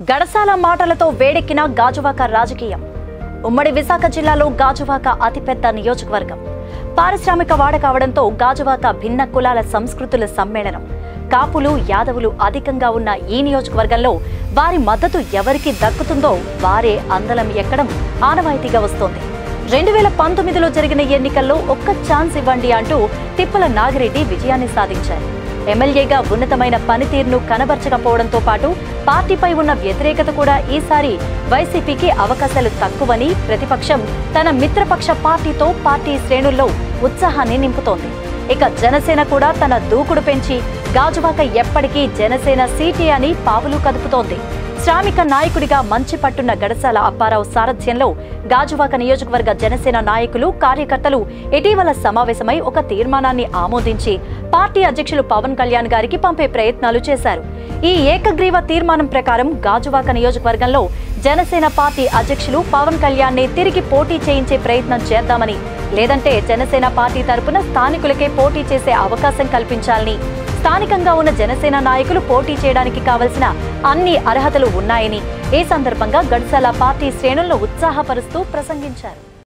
గడసాల మాటలతో వేడెక్కిన గాజువాక రాజకీయం. ఉమ్మడి విశాఖ జిల్లాలో గాజువాక అతిపెద్ద నియోజకవర్గం. పారిశ్రామిక వాడ కావడంతో గాజువాక భిన్న కులాల సంస్కృతుల సమ్మేళనం. కాపులు, యాదవులు అధికంగా ఉన్న ఈ నియోజకవర్గంలో వారి మద్దతు ఎవరికి దక్కుతుందో వారే అందలం ఎక్కడం ఆనవాయితీగా వస్తోంది. 2019లో జరిగిన ఎన్నికల్లో ఒక్క ఛాన్స్ ఇవ్వండి అంటూ తిప్పల నాగిరెడ్డి విజయాన్ని సాధించారు. ఎమ్మెల్యేగా ఉన్నతమైన పనితీరును కనబర్చకపోవడంతో పాటు పార్టీపై ఉన్న వ్యతిరేకత కూడా ఈసారి వైసీపీకి అవకాశాలు తక్కువని ప్రతిపక్షం తన మిత్రపక్ష పార్టీతో పార్టీ శ్రేణుల్లో ఉత్సాహాన్ని నింపుతోంది. ఇక జనసేన కూడా తన దూకుడు పెంచి గాజువాక ఎప్పటికీ జనసేన సీటే అని పావులు కదుపుతోంది. శ్రామిక నాయకుడిగా మంచి పట్టున్న గడసాల అప్పారావు సారథ్యంలో గాజువాక నియోజకవర్గ జనసేన నాయకులు, కార్యకర్తలు ఇటీవల సమావేశమై ఒక తీర్మానాన్ని ఆమోదించి పార్టీ అధ్యక్షులు పవన్ కళ్యాణ్ గారికి పంపే ప్రయత్నాలు చేశారు. ఈ ఏకగ్రీవ తీర్మానం ప్రకారం గాజువాక నియోజకవర్గంలో జనసేన పార్టీ అధ్యక్షులు పవన్ కళ్యాణ్ ని తిరిగి పోటీ చేయించే ప్రయత్నం చేద్దామని, లేదంటే జనసేన పార్టీ తరపున స్థానికులకే పోటీ చేసే అవకాశం కల్పించాలని, స్థానికంగా ఉన్న జనసేన నాయకులు పోటీ చేయడానికి కావలసిన అన్ని అర్హతలు ఉన్నాయని ఈ సందర్భంగా గడసాల పార్టీ శ్రేణులను ఉత్సాహపరుస్తూ ప్రసంగించారు.